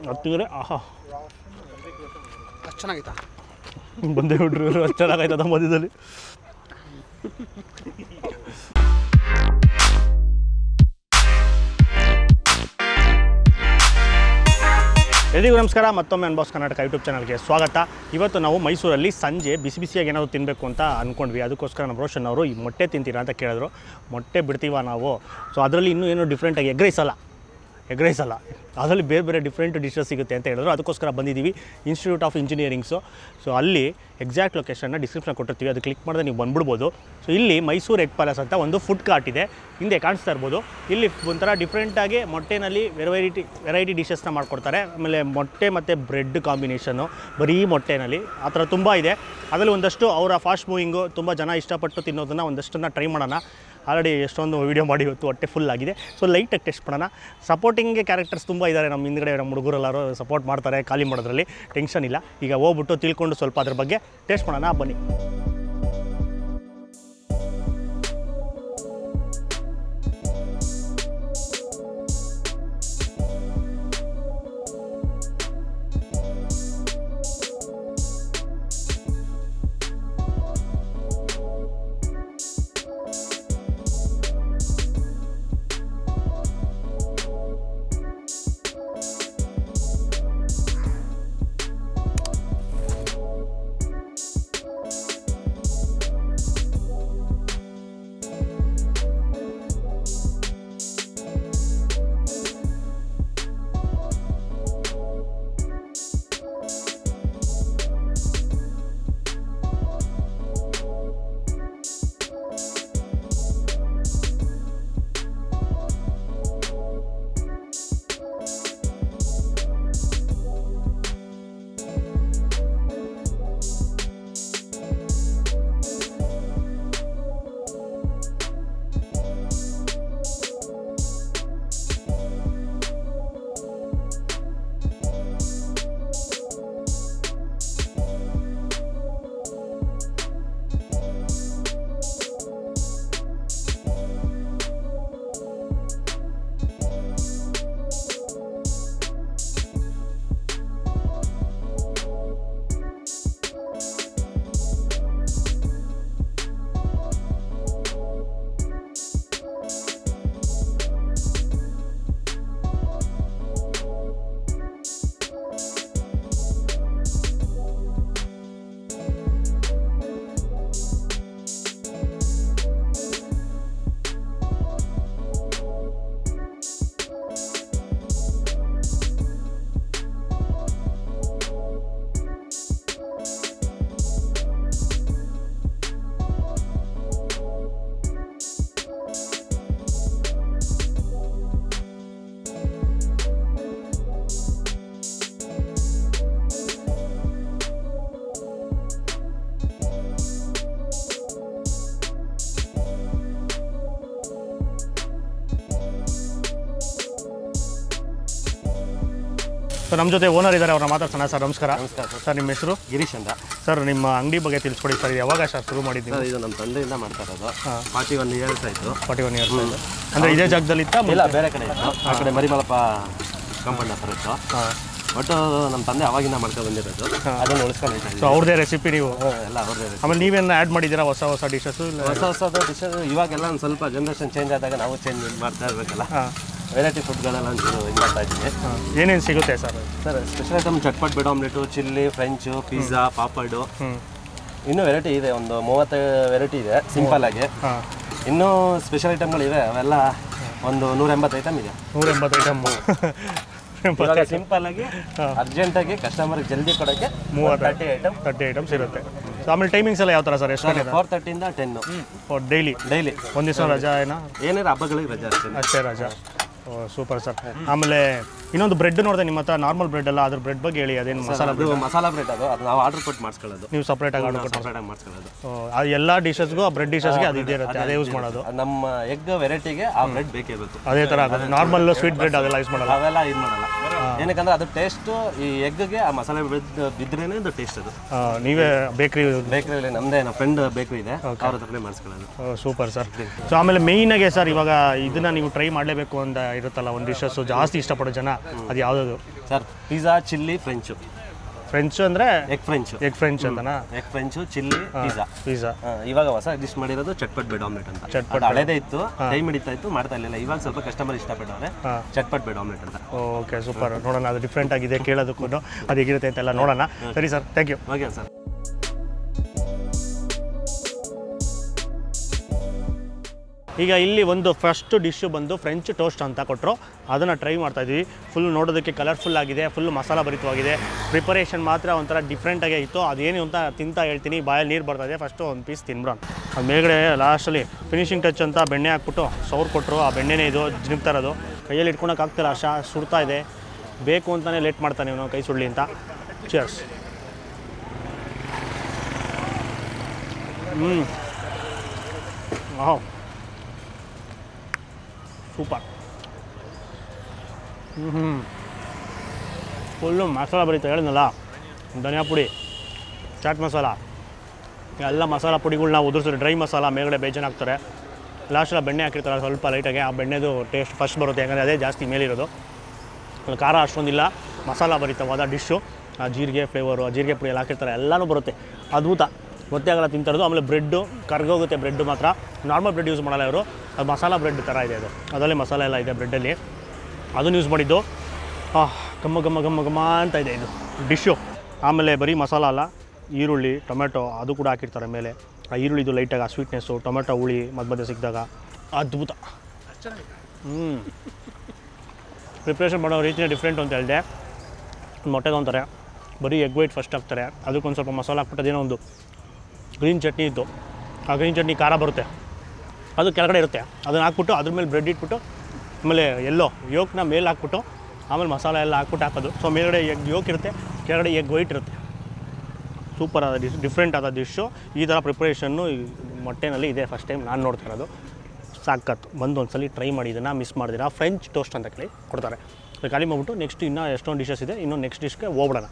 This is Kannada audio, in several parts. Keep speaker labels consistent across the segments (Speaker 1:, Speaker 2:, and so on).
Speaker 1: ಹತ್ತಿದ್ರೆ ಆಹಾ
Speaker 2: ಅಷ್ಟು ಚೆನ್ನಾಗಿತ್ತಾ
Speaker 1: ಬಂದೇ ಬಿಟ್ರು ಅಷ್ಟು ಚೆನ್ನಾಗಾಯ್ತದ ಮಧ್ಯದಲ್ಲಿ. ಎಲ್ಲರಿಗೂ ನಮಸ್ಕಾರ, ಮತ್ತೊಮ್ಮೆ ಅನ್ಬಾಕ್ಸ್ ಕರ್ನಾಟಕ ಯೂಟ್ಯೂಬ್ ಚಾನಲ್ಗೆ ಸ್ವಾಗತ. ಇವತ್ತು ನಾವು ಮೈಸೂರಲ್ಲಿ ಸಂಜೆ ಬಿಸಿ ಬಿಸಿಯಾಗಿ ಏನಾದರೂ ತಿನ್ನಬೇಕು ಅಂತ ಅಂದ್ಕೊಂಡ್ವಿ. ಅದಕ್ಕೋಸ್ಕರ ನಮ್ಮ ರೋಷನ್ ಅವರು ಈ ಮೊಟ್ಟೆ ತಿಂತೀರಾ ಅಂತ ಕೇಳಿದ್ರು. ಮೊಟ್ಟೆ ಬಿಡ್ತೀವ ನಾವು. ಸೊ ಅದರಲ್ಲಿ ಇನ್ನೂ ಏನೋ ಡಿಫ್ರೆಂಟಾಗಿ ಎಗ್ ರೈಸ್ ಅಲ್ಲ, ಅದರಲ್ಲಿ ಬೇರೆ ಬೇರೆ ಡಿಫ್ರೆಂಟ್ ಡಿಶಸ್ ಸಿಗುತ್ತೆ ಅಂತ ಹೇಳಿದ್ರು. ಅದಕ್ಕೋಸ್ಕರ ಬಂದಿದ್ದೀವಿ ಇನ್ಸ್ಟಿಟ್ಯೂಟ್ ಆಫ್ ಇಂಜಿನಿಯರಿಂಗ್ಸು. ಸೊ ಅಲ್ಲಿ ಎಕ್ಸಾಕ್ಟ್ ಲೊಕೇಶನ್ನ ಡಿಸ್ಕ್ರಿಪ್ಷನ್ ಕೊಟ್ಟಿರ್ತೀವಿ, ಅದು ಕ್ಲಿಕ್ ಮಾಡಿದ್ರೆ ನೀವು ಬಂದ್ಬಿಡ್ಬೋದು. ಸೊ ಇಲ್ಲಿ ಮೈಸೂರು ಎಗ್ ಪ್ಯಾಲೇಸ್ ಅಂತ ಒಂದು ಫುಡ್ ಕಾರ್ಟ್ ಇದೆ, ಹಿಂದೆ ಕಾಣಿಸ್ತಾ ಇರ್ಬೋದು. ಇಲ್ಲಿ ಒಂಥರ ಡಿಫ್ರೆಂಟಾಗಿ ಮೊಟ್ಟೆನಲ್ಲಿ ವೆರೈಟಿ ಡಿಶಸ್ನ ಮಾಡ್ಕೊಡ್ತಾರೆ. ಆಮೇಲೆ ಮೊಟ್ಟೆ ಮತ್ತು ಬ್ರೆಡ್ ಕಾಂಬಿನೇಷನ್ನು ಬರೀ ಮೊಟ್ಟೆನಲ್ಲಿ ಆ ಥರ ತುಂಬ ಇದೆ. ಅದರಲ್ಲಿ ಒಂದಷ್ಟು ಅವರ ಫಾಸ್ಟ್ ಮೂವಿಂಗು ತುಂಬ ಜನ ಇಷ್ಟಪಟ್ಟು ತಿನ್ನೋದನ್ನು ಒಂದಷ್ಟನ್ನು ಟ್ರೈ ಮಾಡೋಣ. ಆಲ್ರೆಡಿ ಎಷ್ಟೊಂದು ವೀಡಿಯೋ ಮಾಡಿ ಇವತ್ತು ಹೊಟ್ಟೆ ಫುಲ್ ಆಗಿದೆ. ಸೊ ಲೈಟಾಗಿ ಟೆಸ್ಟ್ ಮಾಡೋಣ. ಸಪೋರ್ಟಿಂಗ್ಗೆ ಕ್ಯಾರೆಕ್ಟರ್ಸ್ ತುಂಬ ಇದ್ದಾರೆ ನಮ್ಮ ಹಿಂದ್ಗಡೆ. ನಮ್ಮ ಹುಡುಗರೆಲ್ಲರೂ ಸಪೋರ್ಟ್ ಮಾಡ್ತಾರೆ ಖಾಲಿ ಮಾಡೋದ್ರಲ್ಲಿ, ಟೆನ್ಷನ್ ಇಲ್ಲ. ಈಗ ಹೋಗ್ಬಿಟ್ಟು ತಿಳ್ಕೊಂಡು ಸ್ವಲ್ಪ ಅದ್ರ ಬಗ್ಗೆ ಟೇಸ್ಟ್ ಮಾಡೋಣ, ಬನ್ನಿ. ಸೊ ನಮ್ಮ ಜೊತೆ ಓನರ್ ಇದ್ದಾರೆ, ಅವ್ರನ್ನ ಮಾತಾಡ್ಸೋಣ. ಸರ್ ನಮಸ್ಕಾರ. ಸರ್ ನಿಮ್ಮ ಹೆಸರು?
Speaker 3: ಗಿರೀಶ್ ಅಂತ.
Speaker 1: ಸರ್ ನಿಮ್ಮ ಅಂಗಡಿ ಬಗ್ಗೆ ತಿಳಿಸ್ಕೊಡಿ ಸರ್. ಯಾವಾಗ ಸರ್ ಶುರು ಮಾಡಿದ್ದೀವಿ?
Speaker 3: ಇದು ನಮ್ಮ ತಂದೆಯಿಂದ ಮಾಡ್ತಾ ಇರೋದು. 41 ಇಯರ್ಸ್ ಆಯಿತು.
Speaker 1: 41 ಇಯರ್ಸ್ ಆಯಿತು. ಅಂದರೆ ಇದೇ ಜಾಗದಲ್ಲಿ ಇತ್ತಾ?
Speaker 3: ಇಲ್ಲ, ಬೇರೆ ಕಡೆ ಇತ್ತು. ಆ ಕಡೆ ಮರಿಮಲಪ್ಪ ಕಾಂಪೌಂಡ್ ಹತ್ರ ಇತ್ತು. ಒಟ್ಟು ನಮ್ಮ ತಂದೆ ಅವಾಗಿಂದ ಮಾಡ್ಕೊಂಡು ಬಂದಿರೋದು, ಅದನ್ನು ಉಳಿಸ್ಕೊಂಡು.
Speaker 1: ಸೊ ಅವ್ರದ್ದೇ ರೆಸಿಪಿ ನೀವು?
Speaker 3: ಎಲ್ಲ ಅವ್ರದ್ದೇ.
Speaker 1: ಆಮೇಲೆ ನೀವೇನು ಆ್ಯಡ್ ಮಾಡಿದ್ದೀರಾ ಹೊಸ ಡಿಶಸ್ಸು?
Speaker 3: ಹೊಸದು ಡಿಶಸ್ ಇವಾಗೆಲ್ಲ ಒಂದು ಸ್ವಲ್ಪ ಜನ್ರೇಷನ್ ಚೇಂಜ್ ಆದಾಗ ನಾವು ಚೇಂಜ್ ಮಾಡ್ತಾ ಇರಬೇಕಲ್ಲ. ವೆರೈಟಿ ಫುಡ್ಗಳೆಲ್ಲ ಒಂಚೂರು ಇದು ಮಾಡ್ತಾ ಇದ್ದೀನಿ.
Speaker 1: ಏನೇನು ಸಿಗುತ್ತೆ ಸರ್?
Speaker 3: ಸರ್ ಸ್ಪೆಷಲ್ ಐಟಮ್ ಚಟ್ಪಟ್ bread omelette, chilli, french, pizza, papad, ಇನ್ನೂ ವೆರೈಟಿ ಇದೆ. ಒಂದು 30 ವೆರೈಟಿ ಇದೆ ಸಿಂಪಲ್ ಆಗಿ. ಇನ್ನೂ ಸ್ಪೆಷಲ್ ಐಟಮ್ಗಳಿವೆ, ಅವೆಲ್ಲ ಒಂದು 180 ಐಟಮ್ ಇದೆ.
Speaker 1: 180 ಐಟಮ್
Speaker 3: ಸಿಂಪಲ್ ಆಗಿ ಅರ್ಜೆಂಟಾಗಿ ಕಸ್ಟಮರ್ಗೆ ಜಲ್ದಿ ಕೊಡೋಕ್ಕೆ 30
Speaker 1: ಐಟಮ್ಸ್ ಇರುತ್ತೆ. ಸೊ ಆಮೇಲೆ ಟೈಮಿಂಗ್ಸ್ ಎಲ್ಲ ಯಾವ ಥರ ಸರ್? ಎಷ್ಟು?
Speaker 3: 4:30 ಇಂದ 10.
Speaker 1: ಡೈಲಿ ಒಂದು ದಿವಸ ರಜಾ ಏನಾ?
Speaker 3: ಏನಾರು ಹಬ್ಬಗಳಿಗೆ ರಜಾ
Speaker 1: ಅಷ್ಟೇ ರಜಾ. Super sir. ಆಮೇಲೆ ಇನ್ನೊಂದು ಬ್ರೆಡ್ ನೋಡಿದೆ ನಿಮ್ಮ ಹತ್ರ, ನಾರ್ಮಲ್ ಬ್ರೆಡ್ ಅಲ್ಲ, ಅದ್ರ ಬ್ರೆಡ್ ಬಗ್ಗೆ ಹೇಳಿ. ಅದೇನು ಮಸಾಲಾ
Speaker 3: ಬ್ರೆಡ್? ಅದು ನಾವು ಆರ್ಡರ್ ಕೊಟ್ಟು ಮಾಡಿಸ್ಕೊಳ್ಳೋದು.
Speaker 1: ನೀವು ಸಪ್ರೇಟಾಗಿ ಆರ್ಡರ್ ಕೊಟ್ಟು ಮಾಡಿಸ್ಕೊಳ್ಳೋದು? ಎಲ್ಲ ಡಿಶಸ್ಗೂ ಆ ಬ್ರೆಡ್ ಡಿಶಸ್ಗೆ ಅದು ಇದೇ ಇರುತ್ತೆ, ಅದೇ ಯೂಸ್ ಮಾಡೋದು.
Speaker 3: ನಮ್ಮ ಎಗ್ ವೆರೈಟಿಗೆ ಆ ಬ್ರೆಡ್ ಬೇಕೇ ಬೇಕು.
Speaker 1: ಅದೇ ಥರ ಆಗೋದು. ನಾರ್ಮಲ್ ಸ್ವೀಟ್ ಬ್ರೆಡ್ ಅದೆಲ್ಲ ಯೂಸ್ ಮಾಡಲ್ಲ?
Speaker 3: ಅವೆಲ್ಲ ಇದು ಮಾಡಲ್ಲ. ಏನಕ್ಕಂದ್ರೆ ಅದು ಟೇಸ್ಟ್ ಈ ಎಗ್ಗೆ ಆ ಮಸಾಲೆ ಬಿದ್ರೇನೆ ಅದು ಟೇಸ್ಟ್. ಅದು
Speaker 1: ನೀವೇ ಬೇಕ್ರಿಯಲ್ಲಿ
Speaker 3: ನಮ್ಮದೇ ನಮ್ಮ ಫ್ರೆಂಡ್ ಬೇಕ್ರಿ ಇದೆ, ಅವ್ರ ಹತ್ರನೇ ಮಾಡಿಸ್ಕೊಳ್ಳೋದು.
Speaker 1: Super sir. ಸೊ ಆಮೇಲೆ ಮೇಯ್ನಾಗೆ ಸರ್, ಇವಾಗ ಇದನ್ನ ನೀವು ಟ್ರೈ ಮಾಡಲೇಬೇಕು ಅಂತ ಇರುತ್ತಲ್ಲ ಒಂದು ಡಿಶಸ್ಸು, ಜಾಸ್ತಿ ಇಷ್ಟಪಡೋ ಜನ, ಅದು ಯಾವುದದು
Speaker 3: sir pizza chilli French.
Speaker 1: French ಅಂದರೆ
Speaker 3: ಎಗ್ ಫ್ರೆಂಚು.
Speaker 1: ಎಗ್ ಫ್ರೆಂಚ್ ಅಂತನಾ?
Speaker 3: Egg French chilli pizza.
Speaker 1: Pizza
Speaker 3: ಇವಾಗ ಹೊಸ ಡಿಶ್ ಮಾಡಿರೋದು ಚಟ್ಪಟ್ ಬ್ರೆಡ್ ಆಮ್ಲೆಟ್ ಅಂತ. ಅದು ಹಳೇದೇ ಇತ್ತು, ಟೈಮ್ ಹಿಡಿತಾ ಇತ್ತು, ಮಾಡ್ತಾ ಇರಲಿಲ್ಲ. ಇವಾಗ ಸ್ವಲ್ಪ ಕಸ್ಟಮರ್ ಇಷ್ಟಪಟ್ಟವ್ರೆ ಚಟ್ಪಟ್ ಬ್ರೆಡ್ ಆಮ್ಲೆಟ್ ಅಂತ.
Speaker 1: Okay super. ನೋಡೋಣ, ಅದು ಡಿಫ್ರೆಂಟ್ ಆಗಿದೆ ಕೇಳೋದಕ್ಕೂ, ಅದು ಹೇಗಿರುತ್ತೆ ಅಂತೆಲ್ಲ ನೋಡೋಣ. ಸರಿ sir, thank you.
Speaker 3: Okay sir.
Speaker 1: ಈಗ ಇಲ್ಲಿ ಒಂದು ಫಸ್ಟ್ ಡಿಶ್ಶು ಬಂದು ಫ್ರೆಂಚ್ ಟೋಸ್ಟ್ ಅಂತ ಕೊಟ್ಟರು, ಅದನ್ನು ಟ್ರೈ ಮಾಡ್ತಾಯಿದ್ವಿ. ಫುಲ್ ನೋಡೋದಕ್ಕೆ ಕಲರ್ಫುಲ್ ಆಗಿದೆ, ಫುಲ್ ಮಸಾಲ ಭರಿತವಾಗಿದೆ. ಪ್ರಿಪರೇಷನ್ ಮಾತ್ರ ಒಂಥರ ಡಿಫ್ರೆಂಟಾಗೇ ಇತ್ತು. ಅದೇನು ಅಂತ ತಿಂತಾ ಹೇಳ್ತೀನಿ, ಬಾಯಲ್ಲಿ ನೀರು ಬರ್ತಾಯಿದೆ. ಫಸ್ಟು ಒಂದು ಪೀಸ್ ತಿನ್ಬಿಡೋಣ. ಅದು ಮೇಲ್ಗಡೆ ಲಾಸ್ಟಲ್ಲಿ ಫಿನಿಶಿಂಗ್ ಟಚ್ ಅಂತ ಬೆಣ್ಣೆ ಹಾಕ್ಬಿಟ್ಟು ಸೌರ್ ಕೊಟ್ಟರು. ಆ ಬೆಣ್ಣೆನೇ ಇದು ಜಿನುಗ್ತಾ ಇರೋದು, ಕೈಯಲ್ಲಿ ಇಟ್ಕೊಳಕ್ಕಾಗ್ತಿಲ್ಲ, ಸುಡ್ತಾ ಇದೆ. ಬೇಕು ಅಂತಲೇ ಲೇಟ್ ಮಾಡ್ತಾನೆ ಇವನು, ಕೈ ಸುಡಲಿ ಅಂತ. Cheers. Wow, super. Full masala ಬರೀತಾ ಹೇಳಿದ್ನಲ್ಲ, ಧನಿಯಾ ಪುಡಿ, ಚಾಟ್ ಮಸಾಲ, ಎಲ್ಲ ಮಸಾಲ ಪುಡಿಗಳನ್ನ ಉದುರಿಸಿದ್ರೆ ಡ್ರೈ ಮಸಾಲ ಮೇಲ್ಗಡೆ ಬೇಜಾನ್ ಹಾಕ್ತಾರೆ. ಲಾಸ್ಟೆಲ್ಲ ಬೆಣ್ಣೆ ಹಾಕಿರ್ತಾರೆ ಸ್ವಲ್ಪ ಲೈಟಾಗಿ. ಆ ಬೆಣ್ಣೆದು ಟೇಸ್ಟ್ ಫಸ್ಟ್ ಬರುತ್ತೆ, ಯಾಕಂದರೆ ಅದೇ ಜಾಸ್ತಿ ಮೇಲಿರೋದು. ಖಾರ ಅಷ್ಟೊಂದಿಲ್ಲ, ಮಸಾಲ ಭರಿತವಾದ ಡಿಶ್ಶು. ಆ ಜೀರಿಗೆ ಫ್ಲೇವರು, ಆ ಜೀರಿಗೆ ಪುಡಿ ಎಲ್ಲ ಹಾಕಿರ್ತಾರೆ, ಎಲ್ಲನೂ ಬರುತ್ತೆ. ಅದ್ಭುತ, ಗೊತ್ತೇ ಆಗಲ್ಲ ತಿಂತಾರದು. ಆಮೇಲೆ ಬ್ರೆಡ್ಡು ಕರ್ಗೋಗುತ್ತೆ, ಬ್ರೆಡ್ಡು ಮಾತ್ರ ನಾರ್ಮಲ್ ಬ್ರೆಡ್ ಯೂಸ್ ಮಾಡಲ್ಲ ಇವರು, ಅದು ಮಸಾಲ ಬ್ರೆಡ್ ಥರ ಇದೆ. ಅದು ಅದರಲ್ಲಿ ಮಸಾಲ ಎಲ್ಲ ಇದೆ ಬ್ರೆಡ್ಡಲ್ಲಿ, ಅದನ್ನು ಯೂಸ್ ಮಾಡಿದ್ದು. ಘಮ್ಮ ಘಮ್ಮ ಘಮ್ಮ ಘಮ್ಮ ಅಂತ ಇದೆ ಇದು ಡಿಶ್ಶು. ಆಮೇಲೆ ಬರೀ ಮಸಾಲ ಅಲ್ಲ, ಈರುಳ್ಳಿ ಟೊಮೆಟೊ ಅದು ಕೂಡ ಹಾಕಿರ್ತಾರೆ ಮೇಲೆ. ಆ ಈರುಳ್ಳಿದು ಲೈಟಾಗಿ ಆ ಸ್ವೀಟ್ನೆಸ್ಸು, ಟೊಮೆಟೊ ಹುಳಿ ಮಧ್ಯ ಮಧ್ಯೆ ಸಿಕ್ಕಿದಾಗ ಅದ್ಭುತ. ಪ್ರಿಪ್ರೇಷನ್ ಮಾಡೋ ರೀತಿಯೇ ಡಿಫ್ರೆಂಟ್ ಅಂತ ಹೇಳಿದೆ. ಮೊಟ್ಟೆ ತೊಗೊತಾರೆ, ಬರೀ ಎಗ್ ವೈಟ್ ಫಸ್ಟ್ ಹಾಕ್ತಾರೆ, ಅದಕ್ಕೊಂದು ಸ್ವಲ್ಪ ಮಸಾಲ ಹಾಕ್ಬಿಟ್ಟು ಅದೇನೋ ಒಂದು ಗ್ರೀನ್ ಚಟ್ನಿ ಇತ್ತು. ಆ ಗ್ರೀನ್ ಚಟ್ನಿ ಖಾರ ಬರುತ್ತೆ, ಅದು ಕೆಳಗಡೆ ಇರುತ್ತೆ. ಅದನ್ನು ಹಾಕ್ಬಿಟ್ಟು ಅದ್ರ ಮೇಲೆ ಬ್ರೆಡ್ ಇಟ್ಬಿಟ್ಟು, ಆಮೇಲೆ ಎಲ್ಲೋ ಯೋಕ್ನ ಮೇಲೆ ಹಾಕ್ಬಿಟ್ಟು, ಆಮೇಲೆ ಮಸಾಲ ಎಲ್ಲ ಹಾಕ್ಬಿಟ್ಟು ಹಾಕೋದು. ಸೊ ಮೇಲ್ಗಡೆ ಎಗ್ ಯೋಕ್ ಇರುತ್ತೆ, ಕೆಳಗಡೆ ಎಗ್ ವೈಟ್ ಇರುತ್ತೆ. ಸೂಪರ್ ಆದ ಡಿಶ್, ಡಿಫ್ರೆಂಟ್ ಆದ ಡಿಶ್ಶು. ಈ ಥರ ಪ್ರಿಪ್ರೇಷನ್ನು ಮೊಟ್ಟೆನಲ್ಲಿ ಇದೆ, ಫಸ್ಟ್ ಟೈಮ್ ನಾನು ನೋಡ್ತಾ ಇರೋದು. ಸಾಕತ್ತು, ಬಂದು ಒಂದು ಸಲ ಟ್ರೈ ಮಾಡಿ, ಇದನ್ನು ಮಿಸ್ ಮಾಡಿದಿರಾ. ಫ್ರೆಂಚ್ ಟೋಸ್ಟ್ ಅಂತ ಕೇಳಿ ಕೊಡ್ತಾರೆ. ಖಾಲಿ ಮಾಡಿಬಿಟ್ಟು ನೆಕ್ಸ್ಟ್ ಇನ್ನೂ ಎಷ್ಟೊಂದು ಡಿಶಸ್ ಇದೆ, ಇನ್ನೂ ನೆಕ್ಸ್ಟ್ ಡಿಶ್ಗೆ ಹೋಗ್ಬಿಡೋಣ.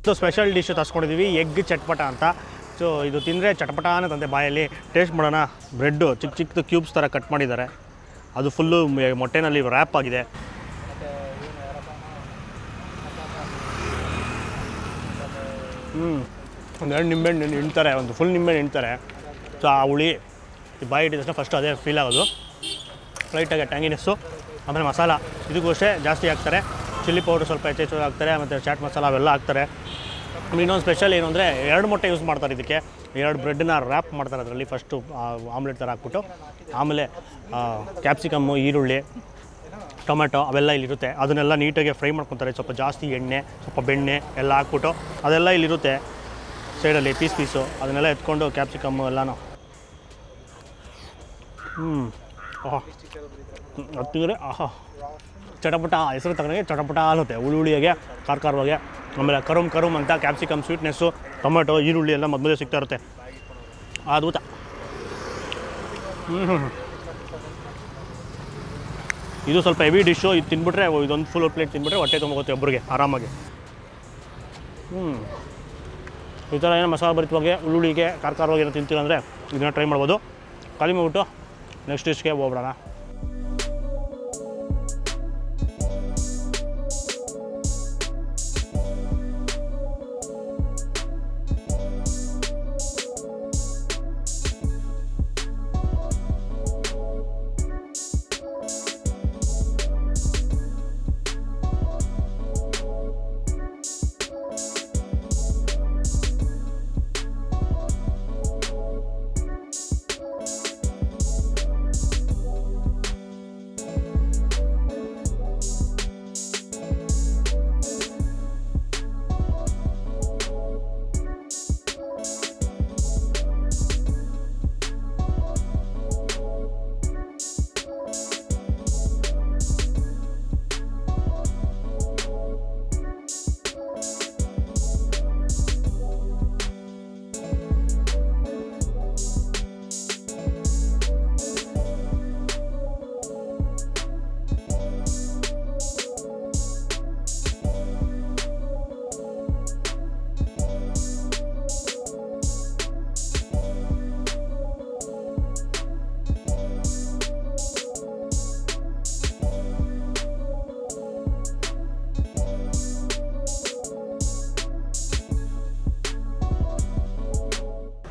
Speaker 1: ಇದು ಸ್ಪೆಷಲ್ ಡಿಶ್ ತರಿಸ್ಕೊಂಡಿದ್ದೀವಿ, ಎಗ್ ಚಟ್ಪಟ ಅಂತ. ಸೊ ಇದು ತಿಂದರೆ ಚಟಪಟ ಅನ್ನತಂತೆ ಬಾಯಲ್ಲಿ. ಟೇಸ್ಟ್ ಮಾಡೋಣ. ಬ್ರೆಡ್ಡು ಚಿಕ್ಕ ಚಿಕ್ಕದು ಕ್ಯೂಬ್ಸ್ ಥರ ಕಟ್ ಮಾಡಿದ್ದಾರೆ, ಅದು ಫುಲ್ಲು ಮೊಟ್ಟೆನಲ್ಲಿ ರ್ಯಾಪ್ ಆಗಿದೆ. ಒಂದೆರಡು ನಿಂಬೆಹಣ್ಣು ಹಿಂಡ್ತಾರೆ, ಒಂದು ಫುಲ್ ನಿಂಬೆಹಣ್ಣು ಹಿಂಡ್ತಾರೆ. ಸೊ ಆ ಹುಳಿ ಬಾಯಿ ಇಟ್ಟಿದ ತಕ್ಷಣ ಫಸ್ಟ್ ಅದೇ ಫೀಲ್ ಆಗೋದು, ಲೈಟಾಗಿ ಟ್ಯಾಂಗಿನೆಸ್ಸು. ಆಮೇಲೆ ಮಸಾಲ ಇದಕ್ಕೂ ಅಷ್ಟೇ ಜಾಸ್ತಿ ಹಾಕ್ತಾರೆ, ಚಿಲ್ಲಿ ಪೌಡ್ರ್ ಸ್ವಲ್ಪ ಹೆಚ್ಚು ಹಾಕ್ತಾರೆ, ಮತ್ತು ಚಾಟ್ ಮಸಾಲ ಅವೆಲ್ಲ ಹಾಕ್ತಾರೆ. ಇನ್ನೊಂದು ಸ್ಪೆಷಲ್ ಏನು ಅಂದರೆ 2 ಮೊಟ್ಟೆ ಯೂಸ್ ಮಾಡ್ತಾರೆ ಇದಕ್ಕೆ. 2 ಬ್ರೆಡ್ನ ರ್ಯಾಪ್ ಮಾಡ್ತಾರೆ ಅದರಲ್ಲಿ, ಫಸ್ಟು ಆಮ್ಲೆಟ್ ಥರ ಹಾಕ್ಬಿಟ್ಟು, ಆಮೇಲೆ ಕ್ಯಾಪ್ಸಿಕಮ್ಮು, ಈರುಳ್ಳಿ, ಟೊಮೆಟೊ ಅವೆಲ್ಲ ಇಲ್ಲಿರುತ್ತೆ. ಅದನ್ನೆಲ್ಲ ನೀಟಾಗಿ ಫ್ರೈ ಮಾಡ್ಕೊತಾರೆ. ಸ್ವಲ್ಪ ಜಾಸ್ತಿ ಎಣ್ಣೆ, ಸ್ವಲ್ಪ ಬೆಣ್ಣೆ ಎಲ್ಲ ಹಾಕ್ಬಿಟ್ಟು ಅದೆಲ್ಲ ಇಲ್ಲಿರುತ್ತೆ ಸೈಡಲ್ಲಿ ಪೀಸು. ಅದನ್ನೆಲ್ಲ ಎತ್ಕೊಂಡು ಕ್ಯಾಪ್ಸಿಕಮ್ಮು ಎಲ್ಲನೂ ಹತ್ತಿದ್ರೆ ಚಟಪಟ, ಹೆಸರು ತಗೊಂಡಾಗೆ ಚಟಪಟ ಅನ್ನುತ್ತೆ, ಹುಳಿಯಾಗೆ ಖಾರವಾಗಿ. ಆಮೇಲೆ ಕರುಮ್ ಅಂತ ಕ್ಯಾಪ್ಸಿಕಮ್ ಸ್ವೀಟ್ನೆಸ್ಸು, ಟೊಮೆಟೊ, ಈರುಳ್ಳಿ ಎಲ್ಲ ಮಧ್ಯೆ ಸಿಗ್ತಾ ಇರುತ್ತೆ. ಅದ್ಭುತ. ಇದು ಸ್ವಲ್ಪ ಹೆವಿ ಡಿಶ್ಶು. ಇದು ತಿಂದ್ಬಿಟ್ರೆ, ಇದೊಂದು ಫುಲ್ ಪ್ಲೇಟ್ ತಿಂದ್ಬಿಟ್ರೆ ಹೊಟ್ಟೆ ತುಂಬೋಗುತ್ತೆ ಒಬ್ಬರಿಗೆ ಆರಾಮಾಗಿ. ಈ ಥರ ಏನೋ ಮಸಾಲೆ ಭರಿತವಾಗಿ ಉಳ್ಳುಳ್ಳಿಗೆ ಖಾರವಾಗಿ ಏನೋ ತಿಂತೀರ ಅಂದರೆ ಇದನ್ನು ಟ್ರೈ ಮಾಡ್ಬೋದು. ಖಾಲಿ ಮಾಡಿಬಿಟ್ಟು ನೆಕ್ಸ್ಟ್ ಡಿಶ್ಗೆ ಹೋಗ್ಬಿಡೋಣ.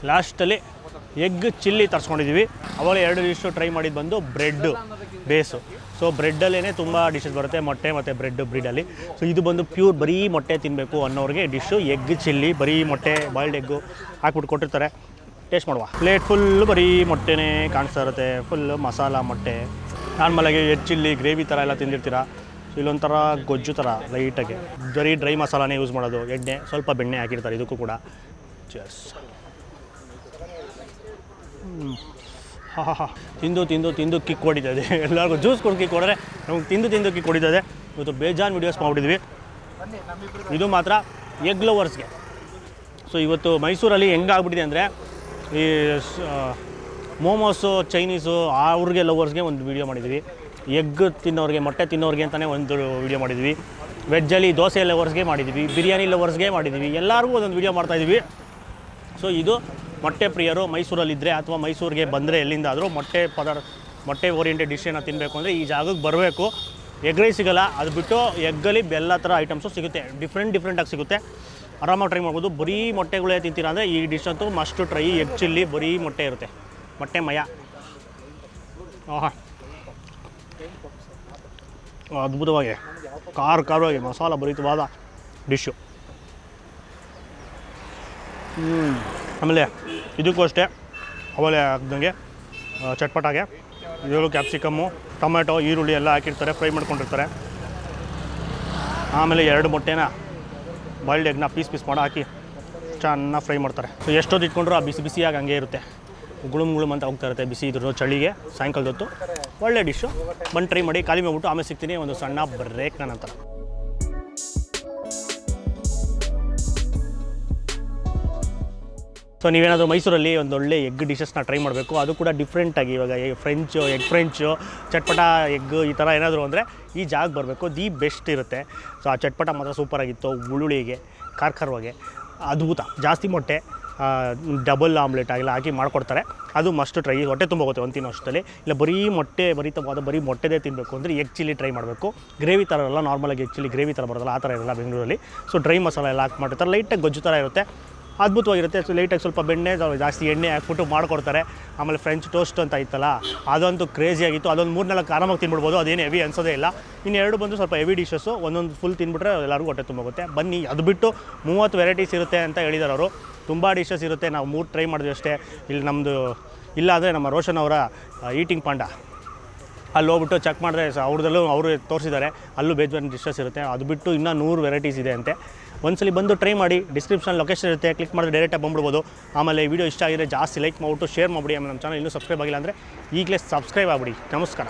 Speaker 1: ಲಾಸ್ಟಲ್ಲಿ ಎಗ್ ಚಿಲ್ಲಿ ತರಿಸ್ಕೊಂಡಿದ್ದೀವಿ. ಅವಾಗ 2 ಡಿಶ್ಶು ಟ್ರೈ ಮಾಡಿದ್ದು ಬಂದು ಬ್ರೆಡ್ಡು ಬೇಸು. ಸೊ ಬ್ರೆಡ್ಡಲ್ಲೇ ತುಂಬ ಡಿಶಸ್ ಬರುತ್ತೆ, ಮೊಟ್ಟೆ ಮತ್ತು ಬ್ರೀಡಲ್ಲಿ. ಸೊ ಇದು ಬಂದು ಪ್ಯೂರ್ ಬರೀ ಮೊಟ್ಟೆ ತಿನ್ನಬೇಕು ಅನ್ನೋರಿಗೆ ಡಿಶ್ಶು ಎಗ್ ಚಿಲ್ಲಿ, ಬರೀ ಮೊಟ್ಟೆ ಬಾಯ್ಲ್ಡ್ ಎಗ್ಗು ಹಾಕ್ಬಿಟ್ಟು ಕೊಟ್ಟಿರ್ತಾರೆ. ಟೇಸ್ಟ್ ಮಾಡುವ. ಪ್ಲೇಟ್ ಫುಲ್ಲು ಬರೀ ಮೊಟ್ಟೆನೇ ಕಾಣಿಸ್ತಾ ಇರುತ್ತೆ, ಫುಲ್ಲು ಮಸಾಲ ಮೊಟ್ಟೆ. ನಾರ್ಮಲಾಗಿ ಎಗ್ ಚಿಲ್ಲಿ ಗ್ರೇವಿ ಥರ ಎಲ್ಲ ತಿಂದಿರ್ತೀರ. ಸೊ ಇಲ್ಲೊಂಥರ ಗೊಜ್ಜು ಥರ ಲೈಟಾಗಿ ಬರೀ ಡ್ರೈ ಮಸಾಲಾನೇ ಯೂಸ್ ಮಾಡೋದು, ಎಣ್ಣೆ ಸ್ವಲ್ಪ ಬೆಣ್ಣೆ ಹಾಕಿರ್ತಾರೆ ಇದಕ್ಕೂ ಕೂಡ. ಚರ್ಸ್. ತಿಂದು ಕಿಕ್ ಹೊಡಿತದೆ. ಎಲ್ಲರಿಗೂ ಜ್ಯೂಸ್ ಕೊಡು ಕಿಕ್ ಹೊಡೆದ್ರೆ ನಮ್ಗೆ ತಿಂದು ಕಿಕ್ ಹೊಡಿತದೆ. ಇವತ್ತು ಬೇಜಾನ್ ವೀಡಿಯೋಸ್ ಮಾಡಿಬಿಟ್ಟಿದ್ವಿ. ಇದು ಮಾತ್ರ ಎಗ್ ಲವರ್ಸ್ಗೆ. ಸೊ ಇವತ್ತು ಮೈಸೂರಲ್ಲಿ ಹೆಂಗಾಗ್ಬಿಟ್ಟಿದೆ ಅಂದರೆ ಈ ಮೋಮೋಸು ಚೈನೀಸು ಅವ್ರಿಗೆ ಲವರ್ಸ್ಗೆ ಒಂದು ವೀಡಿಯೋ ಮಾಡಿದ್ವಿ, ಎಗ್ ತಿನ್ನೋರಿಗೆ ಮೊಟ್ಟೆ ತಿನ್ನೋರಿಗೆ ಅಂತಲೇ ಒಂದು ವೀಡಿಯೋ ಮಾಡಿದ್ವಿ, ವೆಜ್ಜಲ್ಲಿ ದೋಸೆ ಲವರ್ಸ್ಗೆ ಮಾಡಿದ್ವಿ, ಬಿರಿಯಾನಿ ಲವರ್ಸ್ಗೆ ಮಾಡಿದ್ವಿ, ಎಲ್ಲರಿಗೂ ಒಂದೊಂದು ವೀಡಿಯೋ ಮಾಡ್ತಾಯಿದ್ವಿ. ಸೊ ಇದು ಮೊಟ್ಟೆ ಪ್ರಿಯರು ಮೈಸೂರಲ್ಲಿದ್ದರೆ ಅಥವಾ ಮೈಸೂರಿಗೆ ಬಂದರೆ ಎಲ್ಲಿಂದಾದರೂ ಮೊಟ್ಟೆ ಓರಿಯೆಂಟೆಡ್ ಡಿಶ್ ಏನೋ ತಿನ್ನಬೇಕು ಅಂದರೆ ಈ ಜಾಗಕ್ಕೆ ಬರಬೇಕು. ಎಗ್ ರೈಸ್ ಸಿಗೋಲ್ಲ, ಅದು ಬಿಟ್ಟು ಎಗ್ಗಲ್ಲಿ ಬೆಲ್ಲ ಥರ ಐಟಮ್ಸು ಸಿಗುತ್ತೆ, ಡಿಫ್ರೆಂಟಾಗಿ ಸಿಗುತ್ತೆ. ಆರಾಮಾಗಿ ಟ್ರೈ ಮಾಡ್ಬೋದು. ಬರೀ ಮೊಟ್ಟೆಗಳೇ ತಿಂತೀರ ಅಂದರೆ ಈ ಡಿಶ್ ಅಂತೂ ಮಸ್ಟ್ ಟ್ರೈ. ಎಗ್ ಚಿಲ್ಲಿ ಬರೀ ಮೊಟ್ಟೆ ಇರುತ್ತೆ, ಮೊಟ್ಟೆ ಮಯ. ಆಹಾ, ಅದ್ಭುತವಾಗಿ ಖಾರವಾಗಿ ಮಸಾಲ ಭರಿತವಾದ ಡಿಶ್ಶು. ಆಮೇಲೆ ಇದಕ್ಕೂ ಅಷ್ಟೇ ಅವಲೇ ಹಾಕ್ದಂಗೆ ಚಟ್ಪಟಾಗೆ ಇದರಲ್ಲೂ ಕ್ಯಾಪ್ಸಿಕಮ್ಮು, ಟೊಮೆಟೊ, ಈರುಳ್ಳಿ ಎಲ್ಲ ಹಾಕಿರ್ತಾರೆ, ಫ್ರೈ ಮಾಡ್ಕೊಂಡಿರ್ತಾರೆ. ಆಮೇಲೆ 2 ಮೊಟ್ಟೆನ ಬಾಯ್ಲ್ಡ್ ಎಗ್ನ ಪೀಸ್ ಮಾಡಿ ಹಾಕಿ ಚೆನ್ನಾಗಿ ಫ್ರೈ ಮಾಡ್ತಾರೆ. ಸೊ ಎಷ್ಟೊತ್ತು ಇಟ್ಕೊಂಡ್ರು ಆ ಬಿಸಿಯಾಗಿ ಹಂಗೆ ಇರುತ್ತೆ, ಗುಳುಮ್ ಅಂತ ಹೋಗ್ತಾ ಇರುತ್ತೆ ಬಿಸಿ ಇದ್ರು ಚಳಿಗೆ. ಸಾಯಂಕಾಲದ ಹೊತ್ತು ಒಳ್ಳೆ ಡಿಶ್ಶು. ಬಂದು ಟ್ರೈ ಮಾಡಿ, ಖಾಲಿ ಮಾಡ್ಬಿಟ್ಟು ಆಮೇಲೆ ಸಿಗ್ತೀನಿ ಒಂದು ಸಣ್ಣ ಬ್ರೇಕ್ ನಂತರ. ಸೊ ನೀವೇನಾದರೂ ಮೈಸೂರಲ್ಲಿ ಒಂದು ಒಳ್ಳೆ ಎಗ್ ಡಿಶಸ್ನ ಟ್ರೈ ಮಾಡಬೇಕು, ಅದು ಕೂಡ ಡಿಫ್ರೆಂಟಾಗಿ. ಇವಾಗ ಎಗ್ ಫ್ರೆಂಚು ಚಟ್ಪಟ ಎಗ್ ಈ ಥರ ಏನಾದರೂ ಅಂದರೆ ಈ ಜಾಗಕ್ಕೆ ಬರಬೇಕು, ದಿ ಬೆಸ್ಟ್ ಇರುತ್ತೆ. ಸೊ ಆ ಚಟ್ಪಟ ಮಾತ್ರ ಸೂಪರಾಗಿತ್ತು, ಉಳ್ಳುಳ್ಳಿಗೆ ಖಾರವಾಗಿ ಅದ್ಭುತ. ಜಾಸ್ತಿ ಮೊಟ್ಟೆ, ಡಬಲ್ ಆಮ್ಲೆಟ್ ಆಗಿಲ್ಲ ಹಾಕಿ ಮಾಡಿಕೊಡ್ತಾರೆ, ಅದು ಮಸ್ಟ್ ಟ್ರೈ. ಹೊಟ್ಟೆ ತುಂಬ ಹೋಗುತ್ತೆ ಒಂದು ತಿನ್ನೋ ಅಷ್ಟರಲ್ಲಿ. ಇಲ್ಲ ಬರೀ ಮೊಟ್ಟೆ ಭರಿತವಾದ ಬರೀ ಮೊಟ್ಟೆದೇ ತಿನ್ನಬೇಕು ಅಂದರೆ ಎಗ್ ಚಿಲ್ಲಿ ಟ್ರೈ ಮಾಡಬೇಕು. ಗ್ರೇವಿ ಥರ ಎಲ್ಲ ನಾರ್ಮಲಾಗಿ ಎಗ್ ಚಿಲ್ಲಿ ಗ್ರೇವಿ ಥರ ಬರೋದಲ್ಲ, ಆ ಥರ ಇರಲ್ಲ ಬೆಂಗಳೂರಲ್ಲಿ. ಸೊ ಡ್ರೈ ಮಸಾಲ ಎಲ್ಲ ಹಾಕಿ ಮಾಡಿರ್ತಾರೆ, ಲೈಟಾಗಿ ಗೊಜ್ಜು ಥರ ಇರುತ್ತೆ, ಅದ್ಭುತವಾಗಿರುತ್ತೆ. ಸೊ ಲೈಟಾಗಿ ಸ್ವಲ್ಪ ಬೆಣ್ಣೆ ಜಾಸ್ತಿ ಎಣ್ಣೆ ಹಾಕ್ಬಿಟ್ಟು ಮಾಡಿಕೊಡ್ತಾರೆ. ಆಮೇಲೆ ಫ್ರೆಂಚ್ ಟೋಸ್ಟ್ ಅಂತ ಇತ್ತಲ್ಲ, ಅದಂತೂ ಕ್ರೇಜಿಯಾಗಿತ್ತು. ಅದೊಂದು 3-4 ಆರಾಮಾಗಿ ತಿನ್ಬಿಡ್ಬೋದು, ಅದೇನು ಹೆವಿ ಅನ್ಸೋದೇ ಇಲ್ಲ. ಇನ್ನು 2 ಬಂದು ಸ್ವಲ್ಪ ಹೆವಿ ಡಿಶಸ್ಸು, ಒಂದೊಂದು ಫುಲ್ ತಿನ್ಬಿಟ್ರೆ ಎಲ್ಲರಿಗೂ ಹೊಟ್ಟೆ ತುಂಬೋಗುತ್ತೆ. ಬನ್ನಿ, ಅದು ಬಿಟ್ಟು 30 ವೆರೈಟೀಸ್ ಇರುತ್ತೆ ಅಂತ ಹೇಳಿದ್ದಾರೆ ಅವರು. ತುಂಬ ಡಿಶಸ್ ಇರುತ್ತೆ, ನಾವು 3 ಟ್ರೈ ಮಾಡಿದ್ವಿ ಅಷ್ಟೇ. ಇಲ್ಲಿ ನಮ್ಮದು ಇಲ್ಲ ಅಂದರೆ ನಮ್ಮ ರೋಷನ್ ಅವರ ಈಟಿಂಗ್ ಪಾಂಡ ಅಲ್ಲಿ ಹೋಗ್ಬಿಟ್ಟು ಚೆಕ್ ಮಾಡಿದ್ರೆ ಅವ್ರದಲ್ಲೂ ಅವರು ತೋರಿಸಿದ್ದಾರೆ, ಅಲ್ಲೂ ಬೇಜಾನ್ ಡಿಶಸ್ ಇರುತ್ತೆ. ಅದು ಬಿಟ್ಟು ಇನ್ನೂ 100 ವೆರೈಟೀಸ್ ಇದೆ ಅಂತೆ. ಒಂದ್ಸಲಿ ಬಂದು ಟ್ರೈ ಮಾಡಿ, ಡಿಸ್ಕ್ರಿಪ್ಷನ್ ಲೊಕೇಶನ್ ಇರುತ್ತೆ, ಕ್ಲಿಕ್ ಮಾಡಿದ್ರೆ ಡೈರೆಕ್ಟಾಗಿ ಬಂದ್ಬಿಡ್ಬೋದು. ಆಮೇಲೆ ವಿಡಿಯೋ ಇಷ್ಟ ಆಗಿದ್ರೆ ಜಾಸ್ತಿ ಲೈಕ್ ಮಾಡಿಬಿಟ್ಟು ಶೇರ್ ಮಾಡಿಬಿಡಿ. ಆಮೇಲೆ ನಮ್ಮ ಚಾನಲ್ ಇನ್ನೂ ಸಬ್ಸ್ಕ್ರೈಬ್ ಆಗಿಲ್ಲ ಅಂದರೆ ಈಗಲೇ ಸಬ್ಸ್ಕ್ರೈಬ್ ಆಗಿಬಿಡಿ. ನಮಸ್ಕಾರ.